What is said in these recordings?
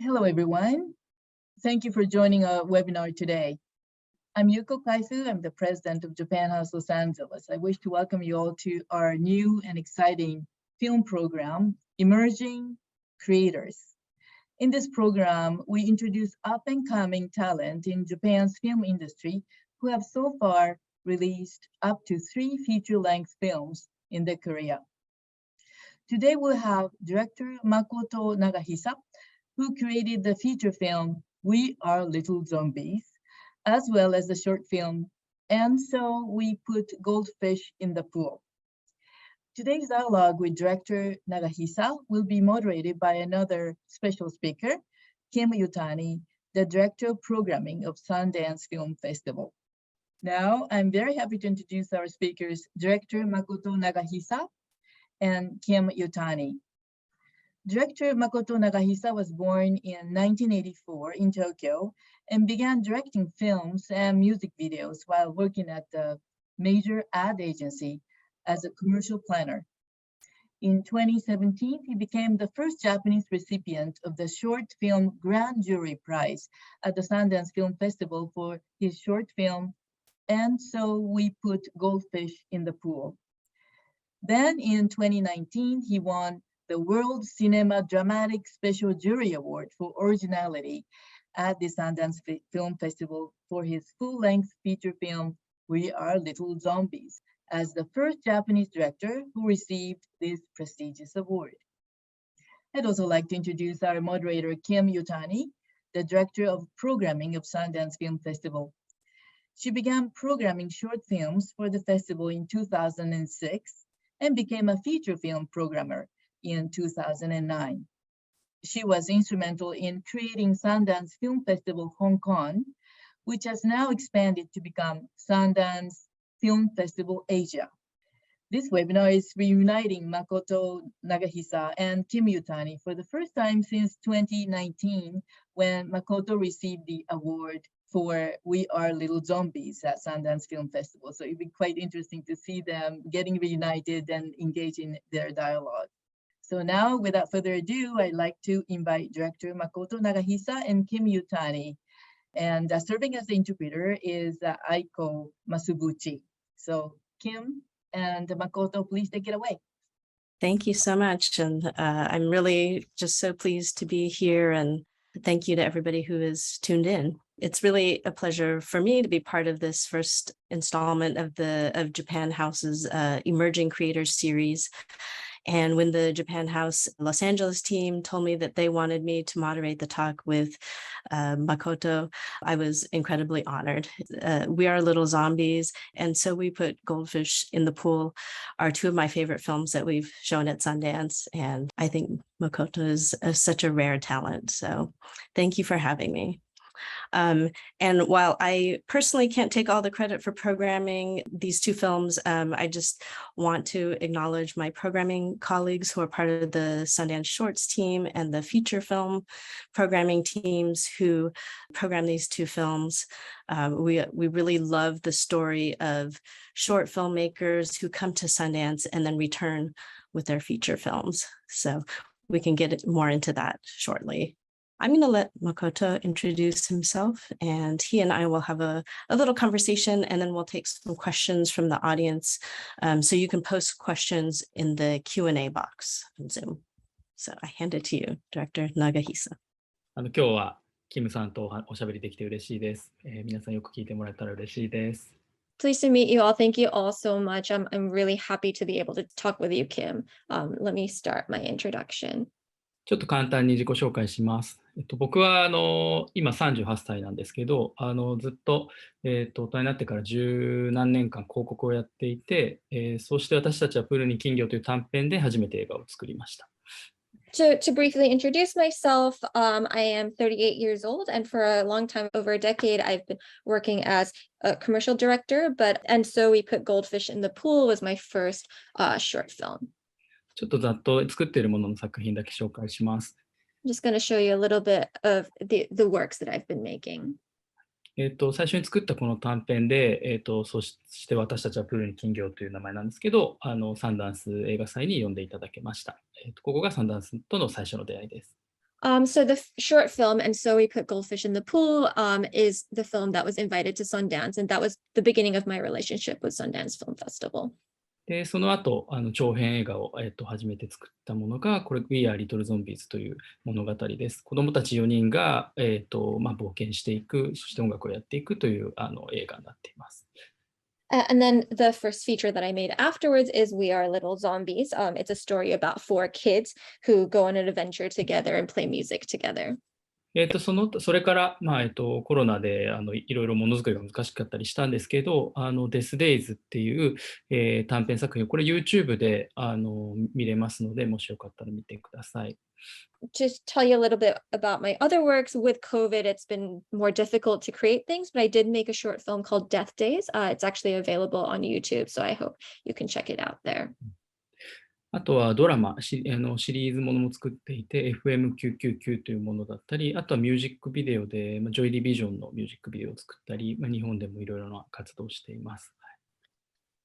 Hello, everyone. Thank you for joining our webinar today. I'm Yuko Kaifu. I'm the president of Japan House Los Angeles. I wish to welcome you all to our new and exciting film program, Emerging Creators. In this program, we introduce up-and-coming talent in Japan's film industry who have so far released up to 3 feature-length films in their career. Today, we'll have director Makoto Nagahisa, who created the feature film, We Are Little Zombies, as well as the short film, And So We Put Goldfish in the Pool. Today's dialogue with director Nagahisa will be moderated by another special speaker, Kim Yutani, the director of programming of Sundance Film Festival. Now, I'm very happy to introduce our speakers, director Makoto Nagahisa and Kim Yutani. Director Makoto Nagahisa was born in 1984 in Tokyo and began directing films and music videos while working at the major ad agency as a commercial planner. In 2017, he became the first Japanese recipient of the short film Grand Jury Prize at the Sundance Film Festival for his short film, And So We Put Goldfish in the Pool. Then in 2019, he won the World Cinema Dramatic Special Jury Award for Originality at the Sundance Film Festival for his full-length feature film, We Are Little Zombies, as the first Japanese director who received this prestigious award. I'd also like to introduce our moderator, Kim Yutani, the director of programming of Sundance Film Festival. She began programming short films for the festival in 2006 and became a feature film programmer in 2009. She was instrumental in creating Sundance Film Festival Hong Kong, which has now expanded to become Sundance Film Festival Asia. This webinar is reuniting Makoto Nagahisa and Kim Yutani for the first time since 2019, when Makoto received the award for We Are Little Zombies at Sundance Film Festival. So it'd be quite interesting to see them getting reunited and engage in their dialogue. So now, without further ado, I'd like to invite director Makoto Nagahisa and Kim Yutani. And serving as the interpreter is Aiko Masubuchi. So Kim and Makoto, please take it away. Thank you so much. And I'm really just so pleased to be here. And thank you to everybody who has tuned in. It's really a pleasure for me to be part of this first installment of Japan House's Emerging Creators series. And when the Japan House Los Angeles team told me that they wanted me to moderate the talk with Makoto, I was incredibly honored. We Are Little Zombies, and So We Put Goldfish in the Pool are 2 of my favorite films that we've shown at Sundance. And I think Makoto is such a rare talent. So thank you for having me. And while I personally can't take all the credit for programming these 2 films, I just want to acknowledge my programming colleagues who are part of the Sundance Shorts team and the feature film programming teams who program these 2 films. We really love the story of short filmmakers who come to Sundance and then return with their feature films. So we can get more into that shortly. I'm going to let Makoto introduce himself, and he and I will have a little conversation, and then we'll take some questions from the audience. So you can post questions in the Q&A box on Zoom. So I hand it to you, Director Nagahisa. 今日はキムさんとおしゃべりできて嬉しいです。皆さんよく聞いてもらえたら嬉しいです。Pleased to meet you all. Thank you all so much. I'm really happy to be able to talk with you, Kim. Let me start my introduction. ちょっと簡単に自己紹介します。僕は今38歳なんですけど、ずっと、大人になってから十何年間広告をやっていて、そうして私たちはプールに金魚という短編で初めて映画を作りました。To briefly introduce myself, I am 38 years old, and for a long time, over a decade, I've been working as a commercial director, and So We Put Goldfish in the Pool was my first short film. ちょっとざっと作っているものの作品だけ紹介します。I'm just going to show you a little bit of the works that I've been making. 最初に作ったこの短編で、そして私たちはプールに金魚という名前なんですけど、サンダンス映画祭に呼んでいただけました。ここがサンダンスとの最初の出会いです。So the short film, And So We Put Goldfish in the Pool, is the film that was invited to Sundance, and that was the beginning of my relationship with Sundance Film Festival. で、その後、長編映画を、初めて作ったものが、これ、We Are Little Zombies という物語です。子供たち4人が、冒険していく、そして音楽をやっていくという映画になっています。And then the first feature that I made afterwards is We Are Little Zombies. It's a story about 4 kids who go on an adventure together and play music together. それから、コロナでいろいろものづくりが難しかったりしたんですけど、Death Days っていう、短編作品、これ YouTube で見れますので、もしよかったら見てください。To tell you a little bit about my other works, with COVID, it's been more difficult to create things, but I did make a short film called Death Days. It's actually available on YouTube, so I hope you can check it out there. あとはドラマ、シリーズものも作っていて、FM999 というものだったり、あとはミュージックビデオで、ジョイ・ディビジョンのミュージックビデオを作ったり、日本でもいろいろな活動をしています。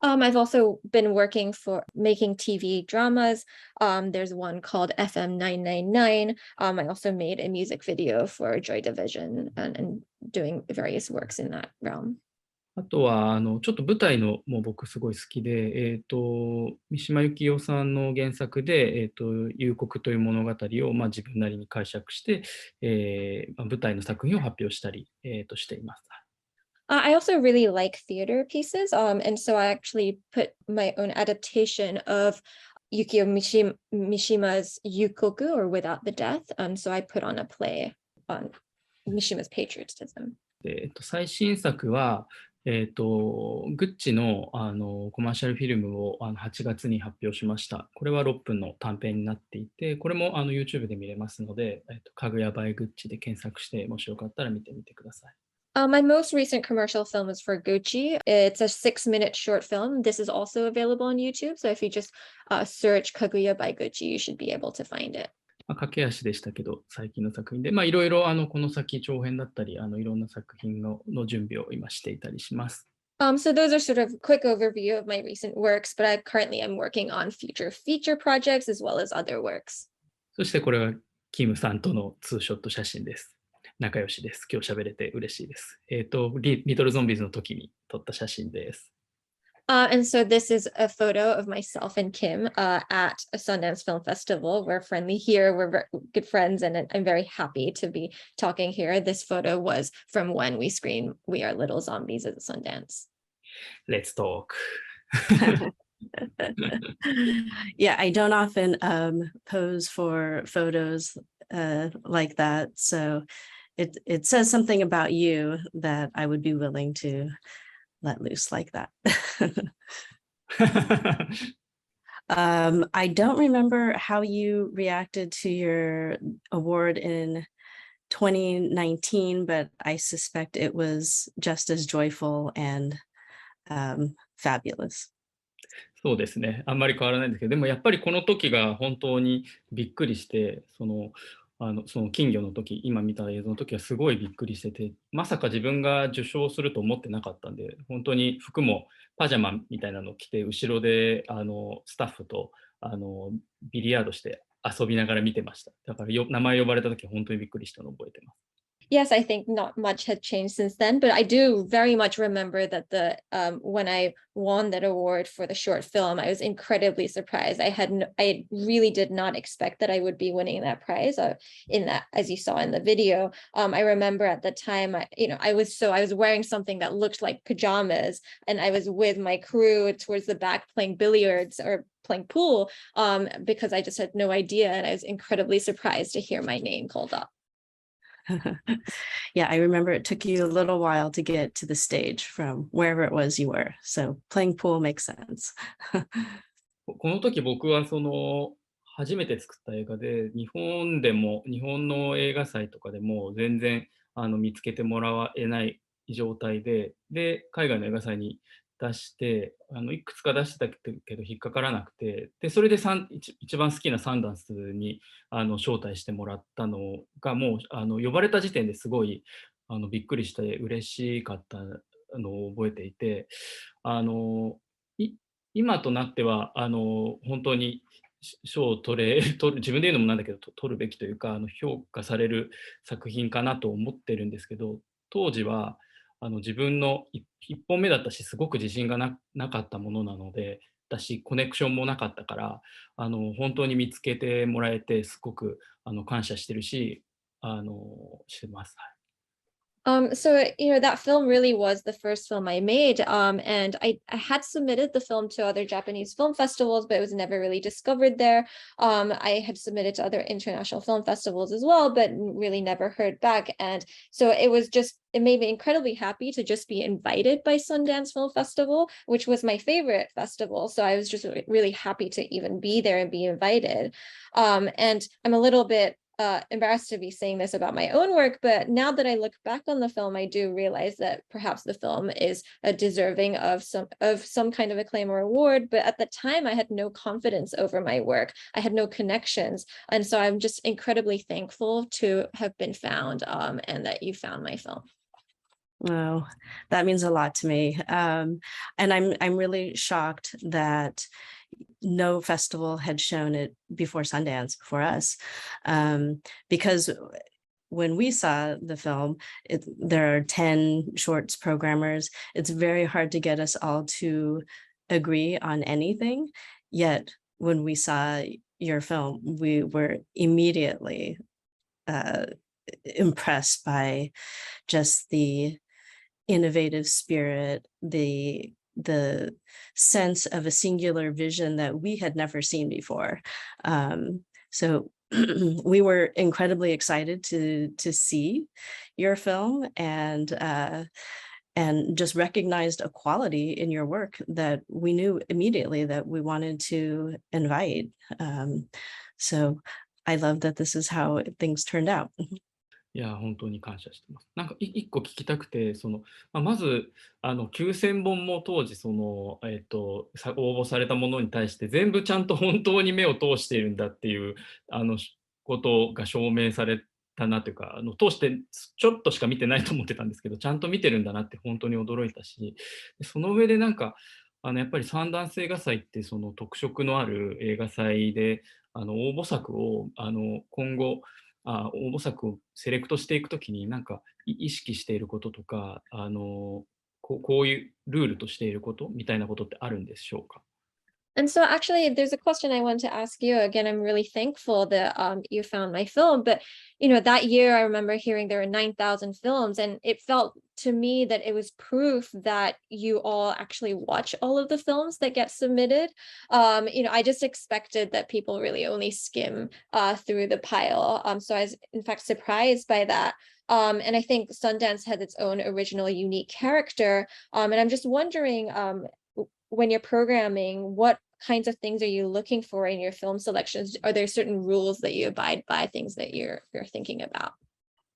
I've also been working for making TV dramas. There's one called FM999. I also made a music video for Joy Division and doing various works in that realm. あとは、ちょっと舞台のも僕すごい好きで、三島由紀夫さんの原作で、夕刻という物語を、自分なりに解釈して、舞台の作品を発表したり、しています。I also really like theater pieces, and so I actually put my own adaptation of Yukio Mishima's Yukoku, or Without the Death. So I put on a play on Mishima's patriotism. 最新作は、グッチの、コマーシャルフィルムを8月に発表しました。これは6分の短編になっていて、これもYouTube で見れますので、かぐやバイグッチで検索して、もしよかったら見てみてください。My most recent commercial film is for Gucci. It's a 6-minute short film. This is also available on YouTube. So if you just search Kaguya by Gucci, you should be able to find it. 駆け足でしたけど、最近の作品で、いろいろこの先長編だったり、いろんな作品の準備を今していたりします。So those are sort of quick overview of my recent works, but I currently am working on future feature projects as well as other works. そしてこれはキムさんとのツーショット写真です。仲良しです。今日喋れて嬉しいです。リトルゾンビーズの時に撮った写真です。And so this is a photo of myself and Kim at a Sundance Film Festival. We're friendly here. We're very good friends, and I'm very happy to be talking here. This photo was from when we screened We Are Little Zombies at Sundance. Let's talk. Yeah, I don't often pose for photos like that. So it says something about you that I would be willing to let loose like that. I don't remember how you reacted to your award in 2019, but I suspect it was just as joyful and fabulous. そうですね。あんまり変わらないんですけど、でもやっぱりこの時が本当にびっくりして、その金魚の時、今見た映像の時はすごいびっくりしてて、まさか自分が受賞すると思ってなかったんで、本当に服もパジャマみたいなのを着て、後ろでスタッフとビリヤードして遊びながら見てました。だから名前呼ばれた時は本当にびっくりしたのを覚えてます。Yes, I think not much had changed since then, but I do very much remember that when I won that award for the short film, I was incredibly surprised. I really did not expect that I would be winning that prize. In that, as you saw in the video, I remember at the time, I was wearing something that looked like pajamas, and I was with my crew towards the back playing billiards or playing pool, because I just had no idea, and I was incredibly surprised to hear my name called up. Yeah, I remember it took you a little while to get to the stage from wherever it was you were. So playing pool makes sense. この時僕は初めて作った映画で、日本の映画祭とかでも全然見つけてもらえない状態で、海外の映画祭に出して、いくつか出してたけど引っかからなくて、でそれで一番好きなサンダンスに招待してもらったのが、もう呼ばれた時点ですごいびっくりして嬉しかったのを覚えていて、今となっては本当に賞を取る、自分で言うのもなんだけど、取るべきというか、評価される作品かなと思ってるんですけど、当時は自分の一本目だったし、すごく自信がなかったものなので、だし、コネクションもなかったから、本当に見つけてもらえて、すごく感謝してるし、してます。So that film really was the first film I made. And I had submitted the film to other Japanese film festivals, but it was never really discovered there. I had submitted to other international film festivals as well, but really never heard back. And so it made me incredibly happy to just be invited by Sundance Film Festival, which was my favorite festival. So I was just really happy to even be there and be invited. And I'm a little bit embarrassed to be saying this about my own work, but now that I look back on the film, I do realize that perhaps the film is deserving of some kind of acclaim or award. But at the time, I had no confidence over my work. I had no connections, and so I'm just incredibly thankful to have been found, and that you found my film. Oh, that means a lot to me. And I'm really shocked that no festival had shown it before Sundance for us, because when we saw the film, there are 10 shorts programmers. It's very hard to get us all to agree on anything. Yet when we saw your film, we were immediately impressed by just the innovative spirit, the sense of a singular vision that we had never seen before. So we were incredibly excited to see your film, and just recognized a quality in your work that we knew immediately that we wanted to invite. So I love that this is how things turned out. いや、本当に感謝してます。なんか一個聞きたくて、まず9000本も当時応募されたものに対して全部ちゃんと本当に目を通しているんだっていうことが証明されたなというか、通してちょっとしか見てないと思ってたんですけど、ちゃんと見てるんだなって本当に驚いたし、その上でなんかやっぱりサンダンス映画祭ってその特色のある映画祭で応募作を今後応募作をセレクトしていくときに、なんか意識していることとか、こういうルールとしていることみたいなことってあるんでしょうか？ And so actually, there's a question I want to ask you. Again, I'm really thankful that you found my film. But, that year I remember hearing there were 9,000 films, and it felt to me that it was proof that you all actually watch all of the films that get submitted. I just expected that people really only skim through the pile. So I was in fact surprised by that. And I think Sundance has its own original, unique character. And I'm just wondering, when you're programming, what kinds of things are you looking for in your film selections? Are there certain rules that you abide by, things that you're thinking about?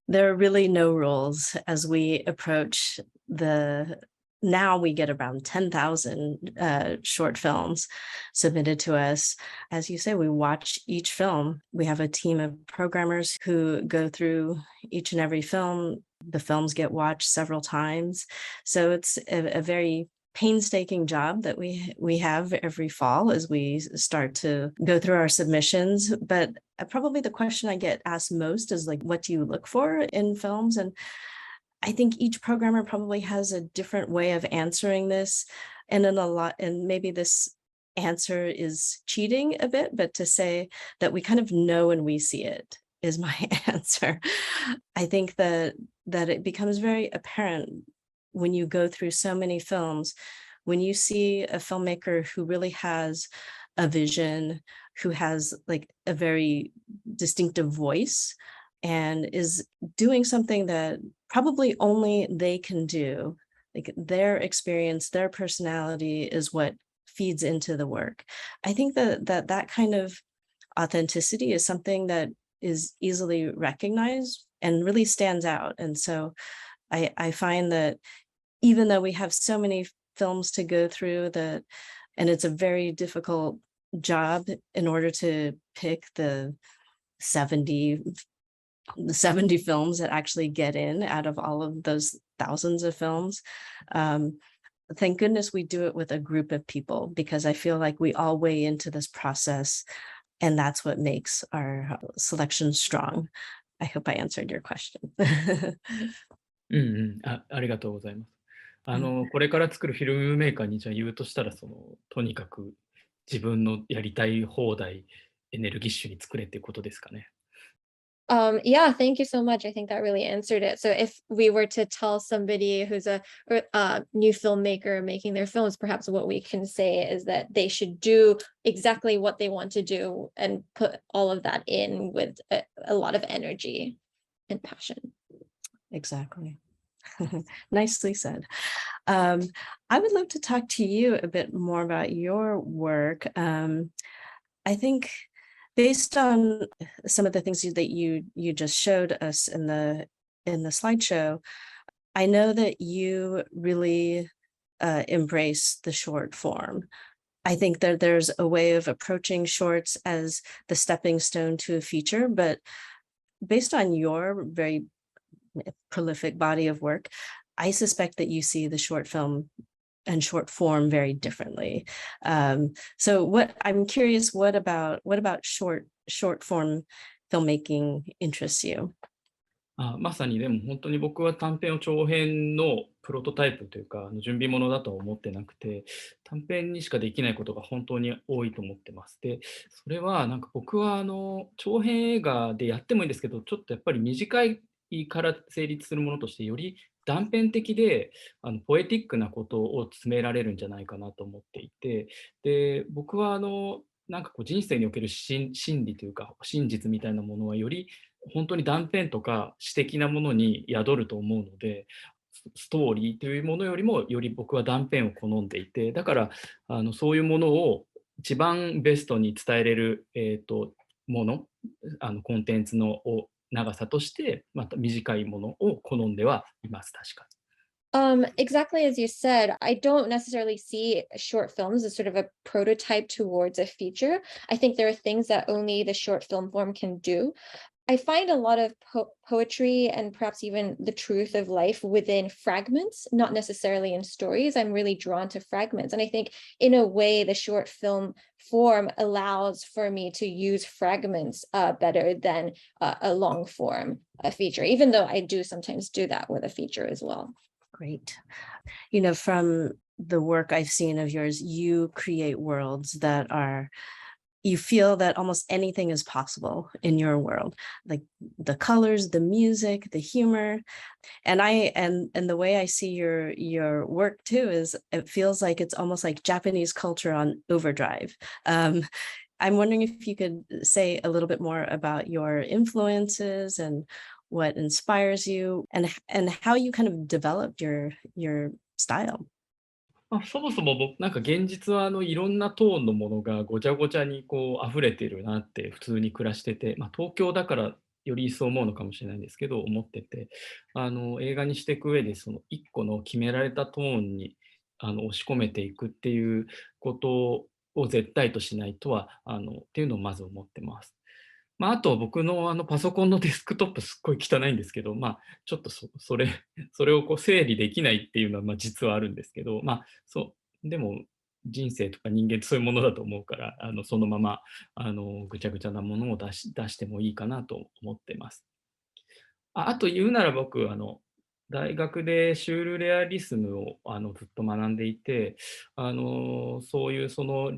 There are really no rules as we approach now we get around 10,000 short films submitted to us. As you say, we watch each film. We have a team of programmers who go through each and every film. The films get watched several times. So it's a very painstaking job that we have every fall as we start to go through our submissions. But probably the question I get asked most is like, what do you look for in films? And I think each programmer probably has a different way of answering this. And maybe this answer is cheating a bit, but to say that we kind of know when we see it is my answer. I think that it becomes very apparent when you go through so many films, when you see a filmmaker who really has a vision, who has like a very distinctive voice and is doing something that probably only they can do, like their experience, their personality is what feeds into the work. I think that kind of authenticity is something that is easily recognized and really stands out. And so I find that even though we have so many films to go through and it's a very difficult job in order to pick the 70 films that actually get in out of all of those thousands of films. Thank goodness we do it with a group of people, because I feel like we all weigh into this process And that's what makes our selection strong. I hope I answered your question. うんうん、ありがとうございます。これから作るフィルムメーカーにじゃあ言うとしたら、とにかく自分のやりたい放題、エネルギッシュに作れっていうことですかね。Yeah, thank you so much. I think that really answered it. So if we were to tell somebody who's a new filmmaker making their films, perhaps what we can say is that they should do exactly what they want to do and put all of that in with a lot of energy and passion. Exactly. Nicely said. I would love to talk to you a bit more about your work. I think based on some of the things that you just showed us in the slideshow, I know that you really embrace the short form. I think that there's a way of approaching shorts as the stepping stone to a feature, but based on your very prolific body of work, I suspect that you see the short film and short form very differently. So I'm curious, what about short form filmmaking interests you? まさにでも本当に僕は短編を長編のプロトタイプというか準備物だとは思ってなくて、短編にしかできないことが本当に多いと思ってます。で、それはなんか僕は長編映画でやってもいいんですけど、ちょっとやっぱり短いから成立するものとしてより断片的でポエティックなことを詰められるんじゃないかなと思っていて、で僕はなんかこう人生における真理というか真実みたいなものはより本当に断片とか詩的なものに宿ると思うので、ストーリーというものよりもより僕は断片を好んでいて、だからそういうものを一番ベストに伝えれる、もの、コンテンツの長さとしてまた短いものを好んではいます。確かに。Exactly as you said, I don't necessarily see short films as sort of a prototype towards a feature. I think there are things that only the short film form can do. I find a lot of poetry and perhaps even the truth of life within fragments, not necessarily in stories. I'm really drawn to fragments. And I think in a way, the short film form allows for me to use fragments better than a long form feature, even though I do sometimes do that with a feature as well. Great. You know, from the work I've seen of yours, you create worlds that you feel that almost anything is possible in your world, like the colors, the music, the humor. And the way I see your work too is it feels like it's almost like Japanese culture on overdrive. I'm wondering if you could say a little bit more about your influences and what inspires you and how you kind of developed your style. そもそもなんか現実はいろんなトーンのものがごちゃごちゃにこう溢れてるなって普通に暮らしてて、東京だからより一層思うのかもしれないんですけど思ってて、映画にしていく上でその一個の決められたトーンに押し込めていくっていうことを絶対としないとはっていうのをまず思ってます。あと僕のパソコンのデスクトップすっごい汚いんですけど、ちょっとそれをこう整理できないっていうのは実はあるんですけど、でも人生とか人間ってそういうものだと思うから、そのままぐちゃぐちゃなものを出してもいいかなと思ってます。あと言うなら僕大学でシュールレアリスムをずっと学んでいて、そういうその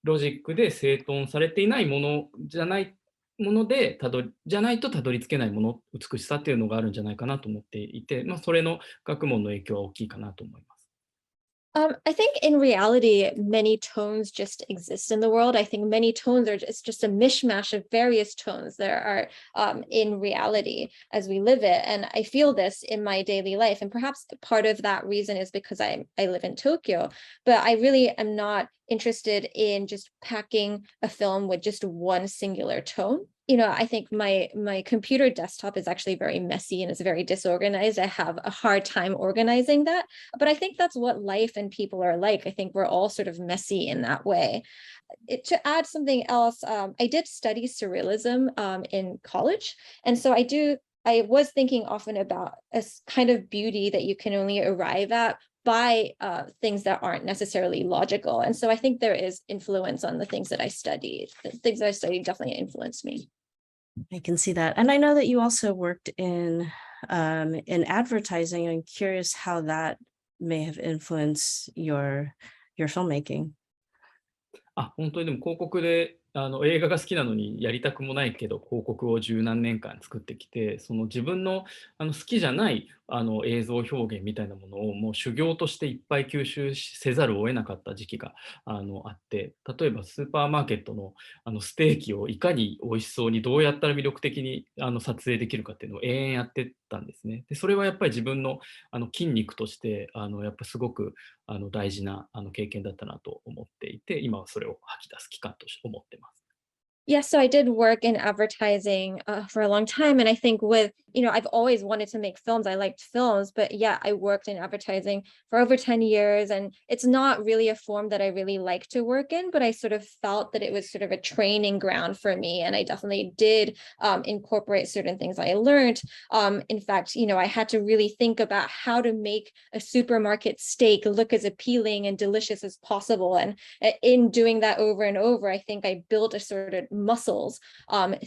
ロジックで整頓されていないものじゃないものでじゃないとたどり着けないもの、美しさっていうのがあるんじゃないかなと思っていて、それの学問の影響は大きいかなと思います。I think in reality, many tones just exist in the world. I think many tones it's just a mishmash of various tones there are in reality as we live it. And I feel this in my daily life. And perhaps part of that reason is because I live in Tokyo, but I really am not interested in just packing a film with just one singular tone. You know, I think my computer desktop is actually very messy and it's very disorganized. I have a hard time organizing that, but I think that's what life and people are like. I think we're all sort of messy in that way. To add something else, I did study surrealism in college. And so I was thinking often about a kind of beauty that you can only arrive at by things that aren't necessarily logical. And so I think there is influence on the things that I studied. The things that I studied definitely influenced me. I can see that. And I know that you also worked in advertising. I'm curious how that may have influenced your filmmaking. 本当にでも広告で映画が好きなのにやりたくもないけど広告を十何年間作ってきて、その自分の好きじゃない映像表現みたいなものをもう修行としていっぱい吸収せざるを得なかった時期があって、例えばスーパーマーケットのステーキをいかに美味しそうにどうやったら魅力的に撮影できるかっていうのを永遠やってたんですね。でそれはやっぱり自分の筋肉としてやっぱすごく大事な経験だったなと思っていて、今はそれを吐き出す期間として思ってます。Yes, so I did work in advertising for a long time. And I think with, I've always wanted to make films. I liked films, but yeah, I worked in advertising for over 10 years. And it's not really a form that I really like to work in, but I sort of felt that it was sort of a training ground for me. And I definitely did incorporate certain things I learned. In fact, I had to really think about how to make a supermarket steak look as appealing and delicious as possible. And in doing that over and over, I think I built a sort of muscles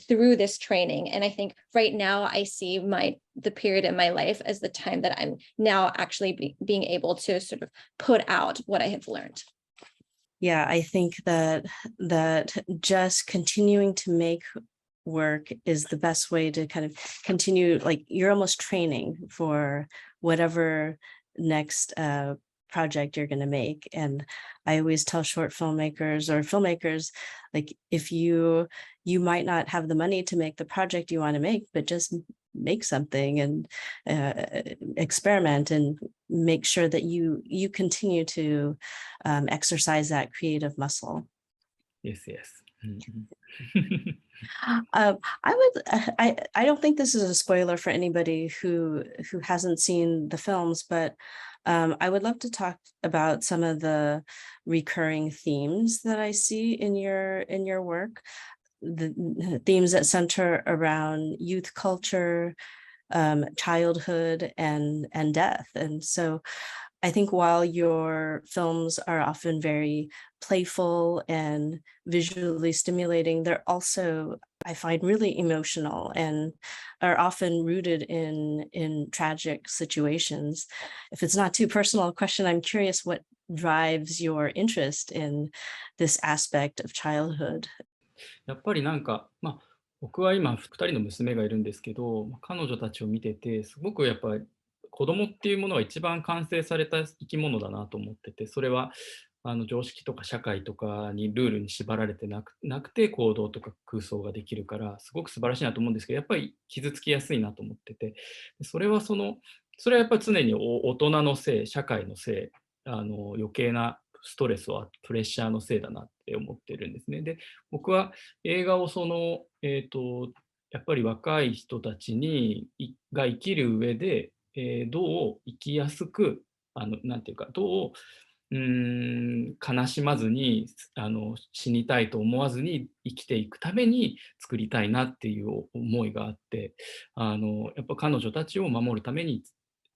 through this training. And I think right now I see the period in my life as the time that I'm now actually being able to sort of put out what I have learned. Yeah, I think that just continuing to make work is the best way to kind of continue, like you're almost training for whatever next project you're going to make. And I always tell short filmmakers or filmmakers, like if you might not have the money to make the project you want to make, but just make something and experiment and make sure that you continue to exercise that creative muscle. Yes, yes. I don't think this is a spoiler for anybody who hasn't seen the films, but I would love to talk about some of the recurring themes that I see in your work, the themes that center around youth culture, childhood, and death. And so I think while your films are often very playful and visually stimulating, they're also, I find, really emotional and are often rooted in tragic situations. If it's not too personal a question, I'm curious what drives your interest in this aspect of childhood. やっぱり僕は今2人の娘がいるんですけど、彼女たちを見ててすごくやっぱり子供っていうものは一番完成された生き物だなと思ってて、それは常識とか社会とかにルールに縛られてなくて行動とか空想ができるからすごく素晴らしいなと思うんですけど、やっぱり傷つきやすいなと思ってて、それはやっぱり常に大人のせい、社会のせい、余計なストレスはプレッシャーのせいだなって思ってるんですね。で、僕は映画をやっぱり若い人たちが生きる上で、どう生きやすく、なんていうか、どう悲しまずに死にたいと思わずに生きていくために作りたいなっていう思いがあって、やっぱ彼女たちを守るために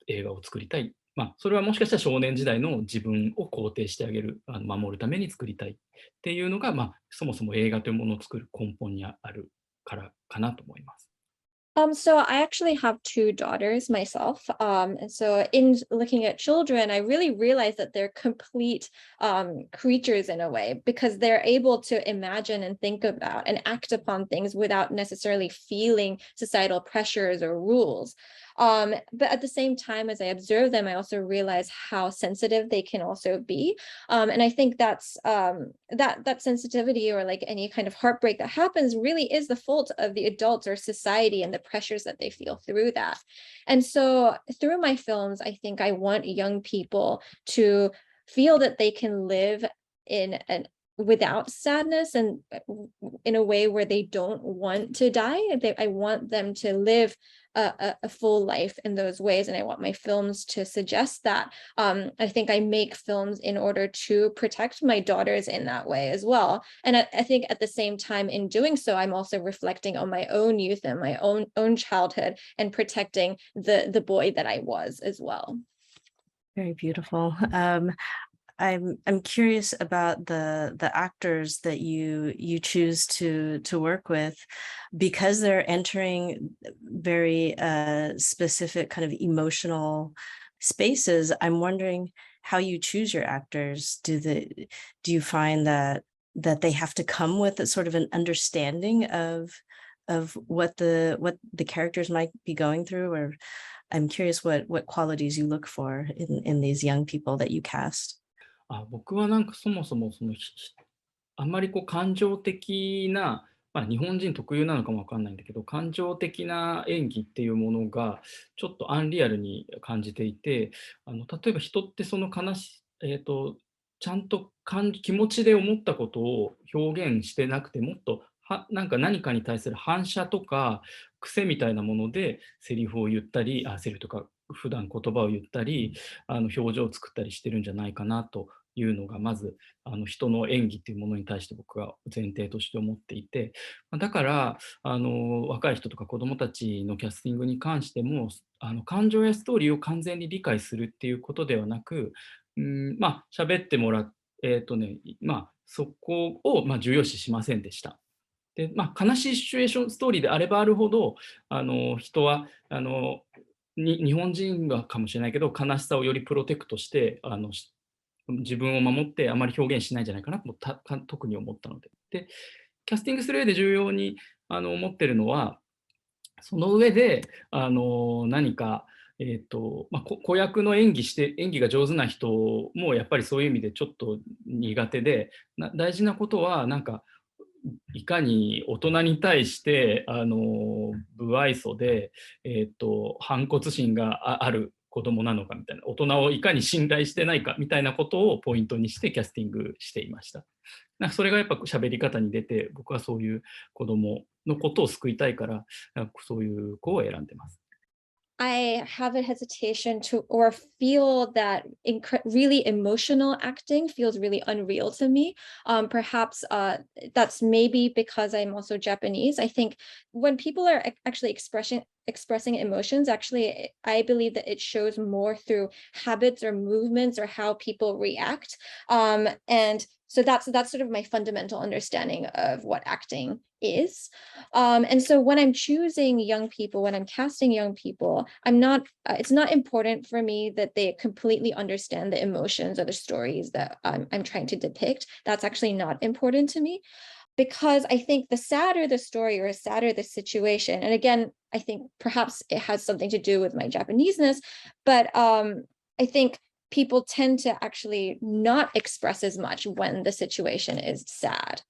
映画を作りたい。それはもしかしたら少年時代の自分を肯定してあげる、守るために作りたいっていうのが、そもそも映画というものを作る根本にあるからかなと思います。So I actually have two daughters myself. And so in looking at children, I really realized that they're complete creatures in a way, because they're able to imagine and think about and act upon things without necessarily feeling societal pressures or rules. But at the same time, as I observe them, I also realize how sensitive they can also be. And I think that's that sensitivity, or like any kind of heartbreak that happens, really is the fault of the adults or society and the pressures that they feel through that. And so through my films, I think I want young people to feel that they can live without sadness and in a way where they don't want to die. I want them to live a full life in those ways, and I want my films to suggest that. I think I make films in order to protect my daughters in that way as well. And I think at the same time, in doing so, I'm also reflecting on my own youth and my own childhood and protecting the boy that I was as well. Very beautiful. I'm curious about the actors that you choose to work with, because they're entering very specific kind of emotional spaces. I'm wondering how you choose your actors. Do you find that they have to come with a sort of an understanding of what the characters might be going through, or I'm curious what qualities you look for in these young people that you cast. 僕はなんかそもそもあんまりこう感情的な、日本人特有なのかもわかんないんだけど、感情的な演技っていうものがちょっとアンリアルに感じていて、例えば人ってその悲しちゃんと気持ちで思ったことを表現してなくて、もっとなんか何かに対する反射とか癖みたいなものでセリフを言ったり、セリフとか普段言葉を言ったり、表情を作ったりしてるんじゃないかなというのがまず人の演技っていうものに対して僕は前提として思っていて、だから若い人とか子どもたちのキャスティングに関しても感情やストーリーを完全に理解するっていうことではなく、喋ってもらっそこを重要視しませんでした。で、悲しいシチュエーションストーリーであればあるほど、人は日本人はかもしれないけど、悲しさをよりプロテクトして自分を守ってあまり表現しないんじゃないかなと特に思ったので。で、キャスティングする上で重要に思ってるのは、その上で何か、子役の演技が上手な人もやっぱりそういう意味でちょっと苦手で、大事なことはなんかいかに大人に対して無愛想で、反骨心がある子供なのかみたいな、大人をいかに信頼してないかみたいなことをポイントにしてキャスティングしていました。それがやっぱ喋り方に出て、僕はそういう子供のことを救いたいから、そういう子を選んでます。I have a hesitation to or feel that really emotional acting feels really unreal to me. Perhaps that's maybe because I'm also Japanese. I think when people are actually expressing emotions, actually, I believe that it shows more through habits or movements or how people react. And so that's sort of my fundamental understanding of what acting is. And so when I'm choosing young people, when I'm casting young people, it's not important for me that they completely understand the emotions or the stories that I'm trying to depict. That's actually not important to me, because I think the sadder the story or sadder the situation, and again, I think perhaps it has something to do with my Japaneseness, but I think people tend to actually not express as much when the situation is sad.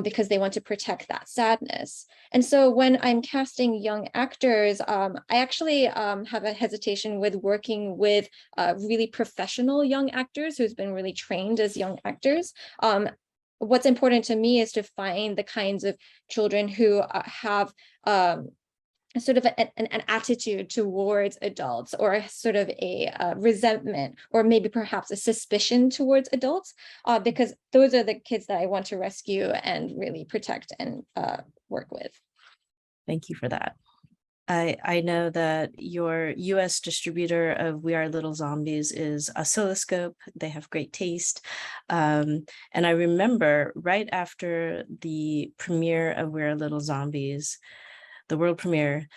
Because they want to protect that sadness. And so when I'm casting young actors, I actually have a hesitation with working with really professional young actors who's been really trained as young actors. What's important to me is to find the kinds of children who have sort of an attitude towards adults, or sort of a resentment, or maybe perhaps a suspicion towards adults, because those are the kids that I want to rescue and really protect and work with. Thank you for that. I know that your US distributor of We Are Little Zombies is Oscilloscope. They have great taste. And I remember right after the premiere of We Are Little Zombies, the world premiere,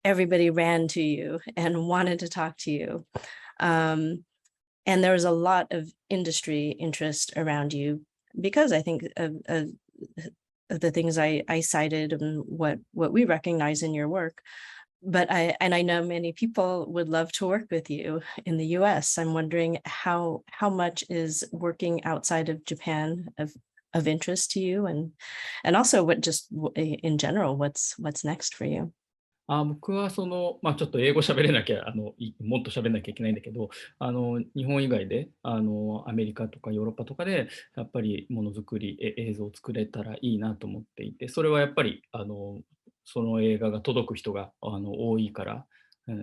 everybody ran to you and wanted to talk to you. And there was a lot of industry interest around you because I think of the things I cited and what we recognize in your work. But I know many people would love to work with you in the US. I'm wondering how much is working outside of Japan of interest to you, and also what just in general, what's next for you? 僕はちょっと英語喋れなきゃもっと喋んなきゃいけないんだけど、日本以外でアメリカとかヨーロッパとかでやっぱりものづくり映像を作れたらいいなと思っていて、それはやっぱりその映画が届く人が多いから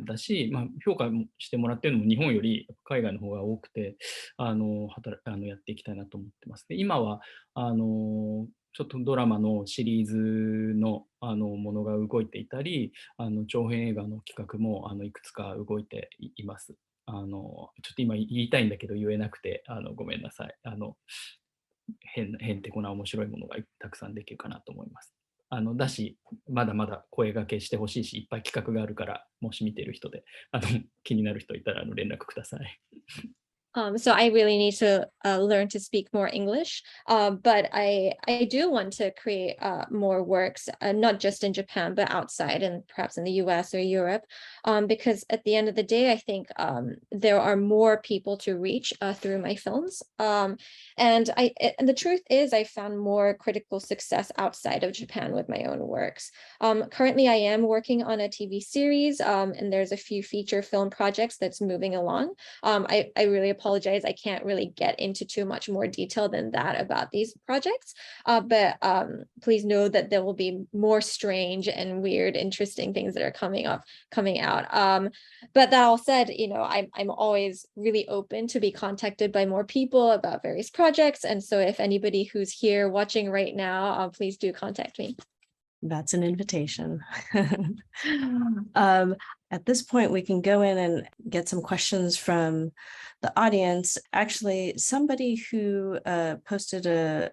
だし、評価してもらってるのも日本より海外の方が多くてやっていきたいなと思ってます。で、今はちょっとドラマのシリーズのものが動いていたり、長編映画の企画もいくつか動いています。ちょっと今言いたいんだけど言えなくて、ごめんなさい。へんてこな面白いものがたくさんできるかなと思います。だし、まだまだ声掛けしてほしいし、いっぱい企画があるから、もし見てる人で、気になる人いたら連絡ください。So I really need to learn to speak more English, but I do want to create more works, not just in Japan, but outside and perhaps in the US or Europe, because at the end of the day, I think there are more people to reach through my films. And the truth is, I found more critical success outside of Japan with my own works. Currently, I am working on a TV series, and there's a few feature film projects that's moving along. I really apologize. I can't really get into too much more detail than that about these projects, but please know that there will be more strange and weird, interesting things that are coming out. But that all said, I'm always really open to be contacted by more people about various projects. And so if anybody who's here watching right now, please do contact me. That's an invitation. At this point, we can go in and get some questions from the audience. Actually, somebody who posted a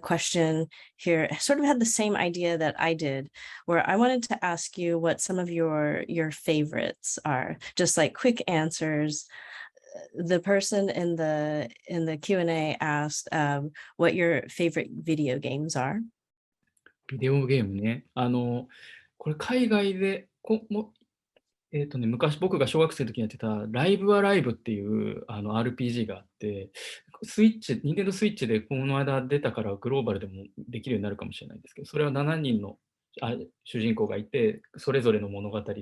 question here sort of had the same idea that I did, where I wanted to ask you what some of your favorites are, just like quick answers. The person in the Q&A asked what your favorite video games are. ビデオゲームね。これ海外で昔僕が小学生の時にやってたライブアライブっていうRPG があって、任天堂スイッチでこの間出たからグローバルでもできるようになるかもしれないんですけど、それは7人の主人公がいて、それぞれの物語が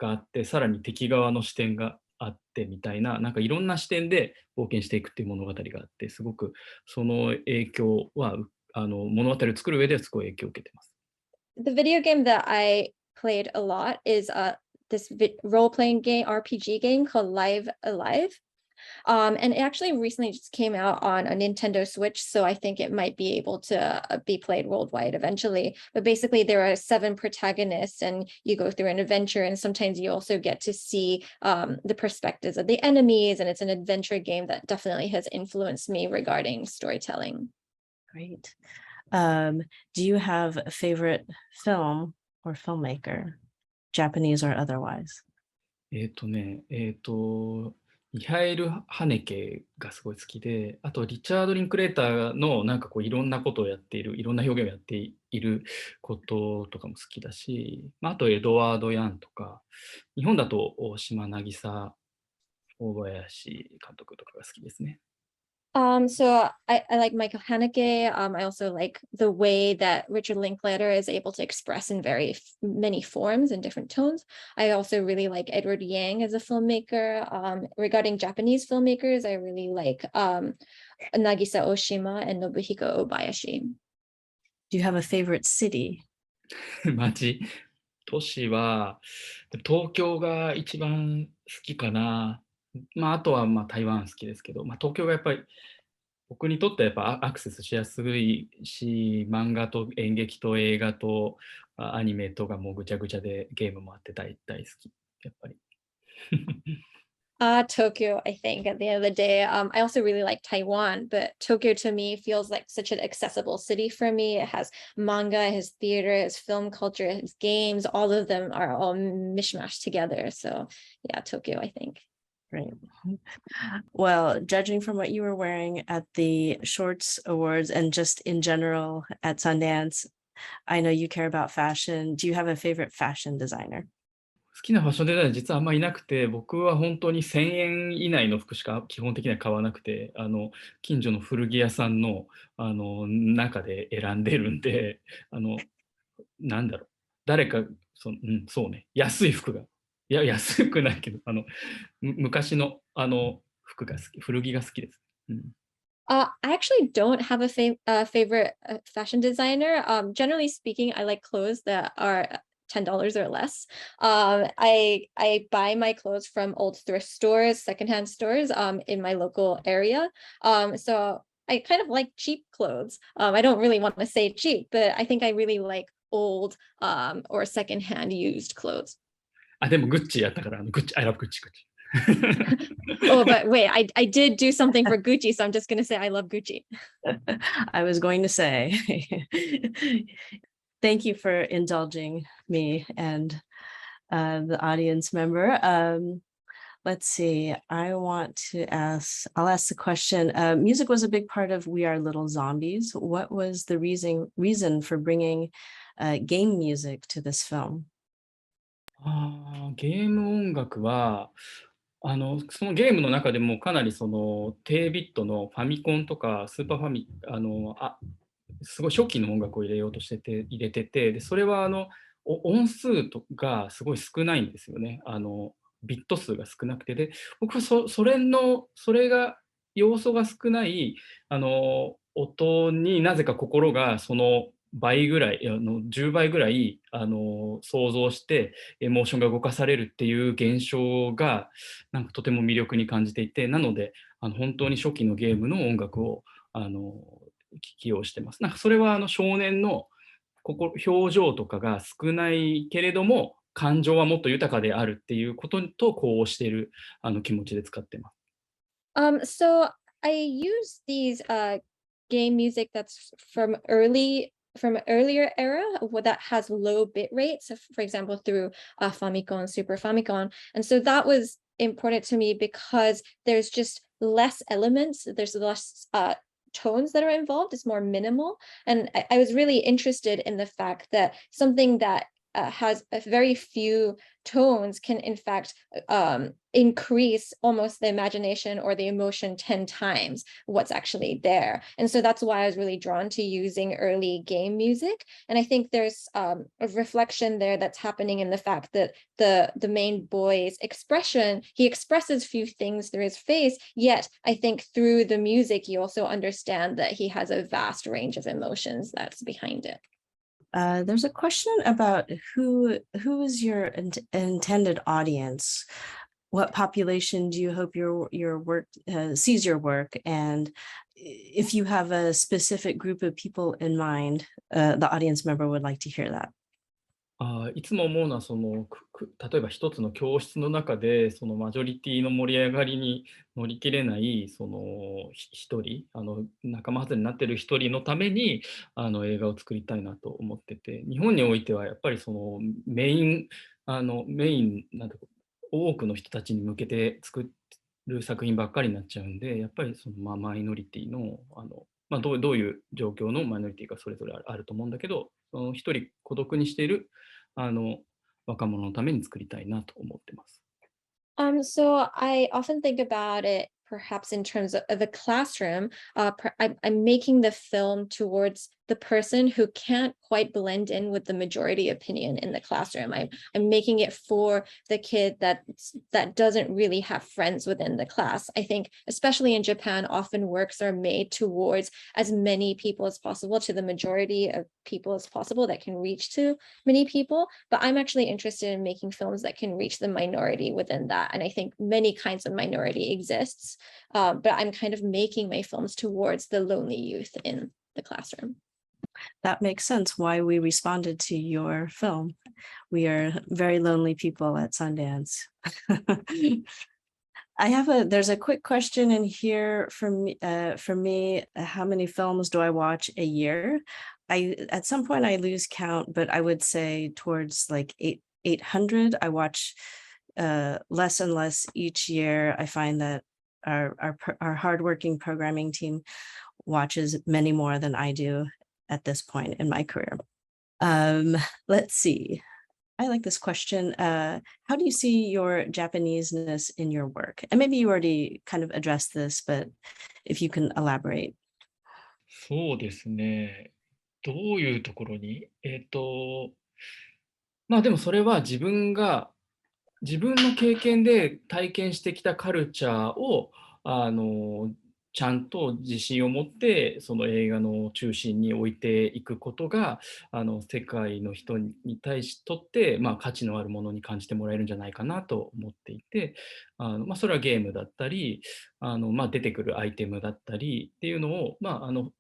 あって、さらに敵側の視点があってみたいな、なんかいろんな視点で冒険していくっていう物語があって、すごくその影響は物語を作る上ではすごい影響を受けてます。The video game that I played a lot is this role-playing game, RPG game called Live Alive. And it actually recently just came out on a Nintendo Switch, so I think it might be able to be played worldwide eventually. But basically, there are 7 protagonists, and you go through an adventure, and sometimes you also get to see the perspectives of the enemies, and it's an adventure game that definitely has influenced me regarding storytelling. Great. Do you have a favorite film or filmmaker, Japanese or otherwise? ミハエル・ハネケがすごい好きで、あとリチャード・リンクレーターのなんかこういろんなことをやっている、いろんな表現をやっていることとかも好きだし、あとエドワード・ヤンとか、日本だと大島渚大林監督とかが好きですね。So I like Michael Haneke. I also like the way that Richard Linklater is able to express in very many forms and different tones. I also really like Edward Yang as a filmmaker. Regarding Japanese filmmakers, I really like Nagisa Oshima and Nobuhiko Obayashi. Do you have a favorite city? 都市は東京が一番好きかな。あとは台湾好きですけど、東京がやっぱり僕にとってはやっぱアクセスしやすいし、漫画と演劇と映画とアニメとがもうぐちゃぐちゃでゲームもあって大好き、やっぱり。Tokyo, I think, at the end of the day. I also really like Taiwan, but Tokyo to me feels like such an accessible city for me. It has manga, it has theater, it has film culture, it has games. All of them are all mishmashed together. So yeah, Tokyo, I think. Great. Well, judging from what you were wearing at the Shorts Awards and just in general at Sundance, I know you care about fashion. Do you have a favorite fashion designer? 好きなファッションデザイナー実はあんまりいなくて、僕は本当に1000円以内の服しか基本的には買わなくて、近所の古着屋さんの、中で選んでるんで、なんだろう、誰かそうね、安い服が、いや安くないけど、昔の服が好き、古着が好きです。I actually don't have a favorite fashion designer. Generally speaking, I like clothes that are $10 or less. I buy my clothes from old thrift stores, secondhand stores in my local area. So I kind of like cheap clothes. I don't really want to say cheap, but I think I really like old or secondhand used clothes. でもグッチやったから、グッチ、I love グッチ。Oh, but wait, I did do something for Gucci, so I'm just gonna say I love Gucci. I was going to say, thank you for indulging me and the audience member. Let's see, I'll ask the question. Music was a big part of We Are Little Zombies. What was the reason for bringing game music to this film? ゲーム音楽は、そのゲームの中でもかなりその低ビットのファミコンとかスーパーファミ、すごい初期の音楽を入れてて、でそれは音数がすごい少ないんですよね。ビット数が少なくて、で、僕はそれが、要素が少ない、音になぜか心がその倍ぐらい、10倍ぐらい、想像して、エモーションが動かされるっていう現象が、なんかとても魅力に感じていて、なので、本当に初期のゲームの音楽を、起用してます。なんかそれは少年の表情とかが少ないけれども、感情はもっと豊かであるっていうことと呼応している気持ちで使ってます。So I use these game music that's from earlier era that has low bit rates, so for example through Famicom, Super Famicom, and so that was important to me because there's just less elements, there's less tones that are involved, it's more minimal, and I was really interested in the fact that something that has a very few tones can in fact increase almost the imagination or the emotion 10 times what's actually there. And so that's why I was really drawn to using early game music. And I think there's a reflection there that's happening in the fact that the main boy's expression, he expresses few things through his face, yet I think through the music you also understand that he has a vast range of emotions that's behind it. There's a question about who is your intended audience? What population do you hope your work sees your work? And if you have a specific group of people in mind, the audience member would like to hear that. いつも思うのは例えば一つの教室の中でそのマジョリティの盛り上がりに乗り切れない一人仲間外れになっている一人のために映画を作りたいなと思ってて、日本においてはやっぱりそのメインなんて多くの人たちに向けて作る作品ばっかりになっちゃうんで、やっぱりマイノリティのどういう状況のマイノリティがそれぞれあると思うんだけど、その一人孤独にしている若者のために作りたいなと思ってます。So I often think about it perhaps in terms of a classroom. I'm making the film towards the person who can't quite blend in with the majority opinion in the classroom. I'm making it for the kid that doesn't really have friends within the class. I think, especially in Japan, often works are made towards as many people as possible, to the majority of people as possible that can reach to many people. But I'm actually interested in making films that can reach the minority within that. And I think many kinds of minority exists. But I'm kind of making my films towards the lonely youth in the classroom. That makes sense why we responded to your film. We are very lonely people at Sundance. There's a quick question in here for me, how many films do I watch a year? At some point I lose count, but I would say towards like 800. I watch less and less each year. I find that our hardworking programming team watches many more than I do at this point in my career. Let's see. I like this question. How do you see your Japanese-ness in your work? And maybe you already kind of addressed this, but if you can elaborate. そうですね。どういうところにでもそれは自分の経験で体験してきたカルチャーをちゃんと自信を持ってその映画の中心に置いていくことが世界の人にとって、価値のあるものに感じてもらえるんじゃないかなと思っていて、それはゲームだったり出てくるアイテムだったりっていうのを、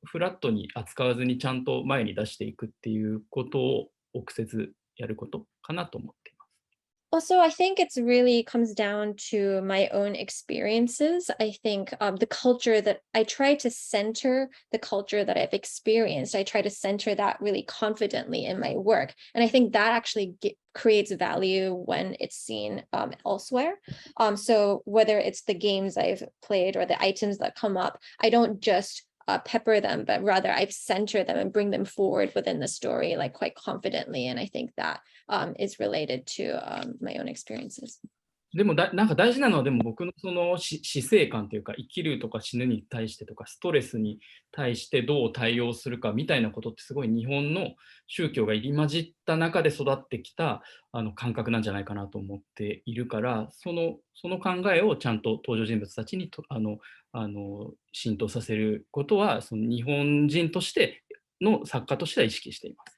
フラットに扱わずにちゃんと前に出していくっていうことを臆せずやることかなと思っています。Also, I think it's really comes down to my own experiences. I think the culture that I try to center, the culture that I've experienced, I try to center that really confidently in my work. And I think that actually creates value when it's seen elsewhere. So whether it's the games I've played or the items that come up, I don't just pepper them, but rather I center them and bring them forward within the story, like quite confidently. And I think that is related to my own experiences. でもなんか大事なのは、でも僕のその死生観というか、生きるとか死ぬに対してとか、ストレスに対してどう対応するかみたいなことって、すごい日本の宗教が入り混じった中で育ってきた感覚なんじゃないかなと思っているから、その考えをちゃんと登場人物たちに浸透させることは、その日本人としての作家としては意識しています。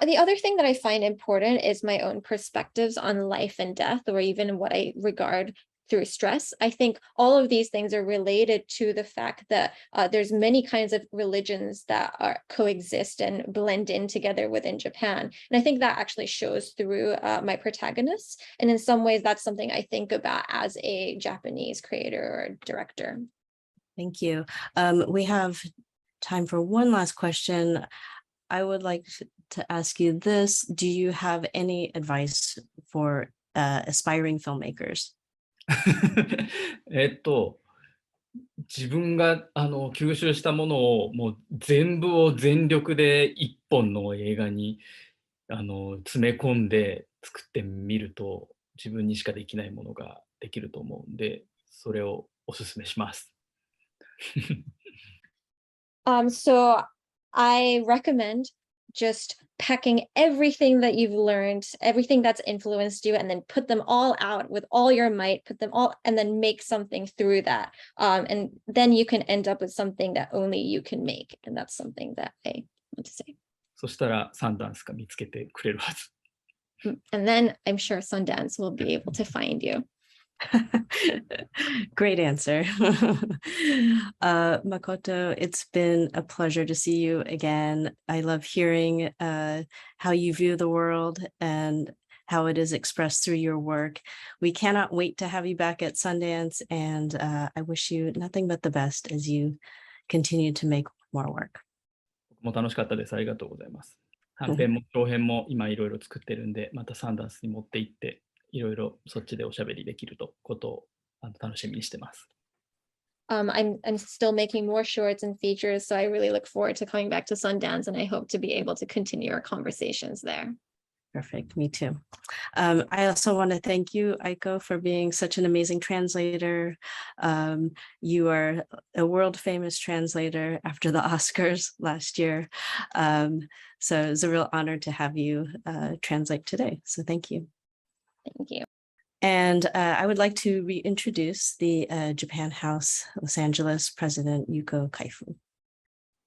The other thing that I find important is my own perspectives on life and death, or even what I regard through stress. I think all of these things are related to the fact that there's many kinds of religions that are coexist and blend in together within Japan. And I think that actually shows through my protagonists. And in some ways, that's something I think about as a Japanese creator or director. Thank you. We have time for one last question. I would like to ask you this. Do you have any advice for aspiring filmmakers? 自分が吸収したものをもう全部を全力で一本の映画に詰め込んで作ってみると、自分にしかできないものができると思うんで、それをお勧めします。So I recommend just packing everything that you've learned, everything that's influenced you, and then put them all out with all your might, put them all, and then make something through that. And then you can end up with something that only you can make. And that's something that I want to say. そしたらサンダンスが見つけてくれるはず。And then I'm sure Sundance will be able to find you. Great answer. Makoto, it's been a pleasure to see you again. I love hearing how you view the world and how it is expressed through your work. We cannot wait to have you back at Sundance, and I wish you nothing but the best as you continue to make more work. 僕も楽しかったです。ありがとうございます。短編も長編も今いろいろ作ってるんで、またサンダンスに持って行って、いろいろそっちでおしゃべりできることを楽しみにしてます。I'm still making more shorts and features, so I really look forward to coming back to Sundance, and I hope to be able to continue our conversations there. Perfect. Me too. I also want to thank you, Aiko, for being such an amazing translator. You are a world famous translator after the Oscars last year. So it's a real honor to have you translate today. So thank you. Thank you. And I would like to reintroduce the Japan House Los Angeles President Yuko Kaifu.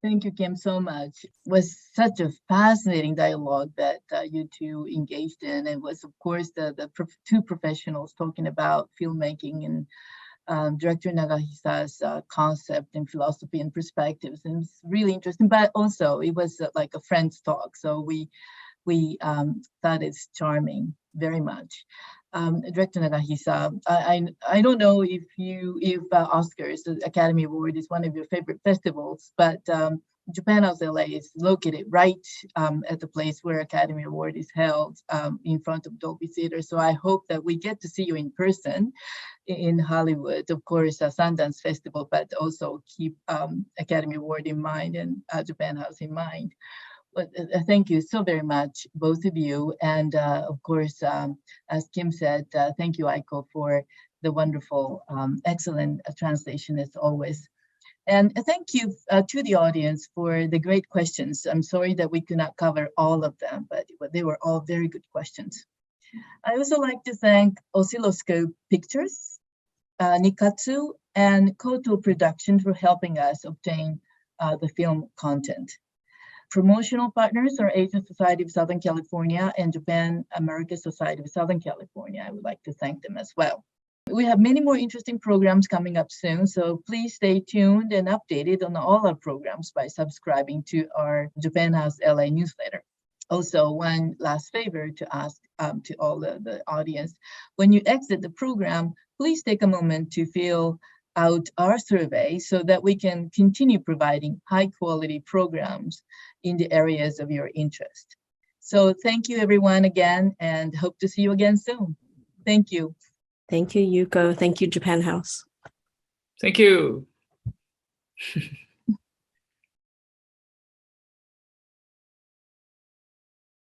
Thank you, Kim, so much. It was such a fascinating dialogue that you two engaged in. It was, of course, the two professionals talking about filmmaking and Director Nagahisa's concept and philosophy and perspectives. And it's really interesting, but also it was like a friend's talk. So we thought it's charming very much. Director Nagahisa, I don't know if Oscars, the Academy Award, is one of your favorite festivals, but Japan House LA is located right at the place where Academy Award is held in front of Dolby Theater. So I hope that we get to see you in person in Hollywood, of course, Sundance Festival, but also keep Academy Award in mind and Japan House in mind. But thank you so very much, both of you. And of course, as Kim said, thank you, Aiko, for the wonderful, excellent translation as always. And thank you to the audience for the great questions. I'm sorry that we could not cover all of them, but they were all very good questions. I also like to thank Oscilloscope Pictures, Nikatsu, and Koto Production for helping us obtain the film content. Promotional partners are Asian Society of Southern California and Japan America Society of Southern California. I would like to thank them as well. We have many more interesting programs coming up soon, so please stay tuned and updated on all our programs by subscribing to our Japan House LA newsletter. Also, one last favor to ask to all the audience. When you exit the program, please take a moment to fill out our survey so that we can continue providing high quality programs in the areas of your interest. So thank you everyone again, and hope to see you again soon. Thank you. Thank you, Yuko. Thank you, Japan House. Thank you.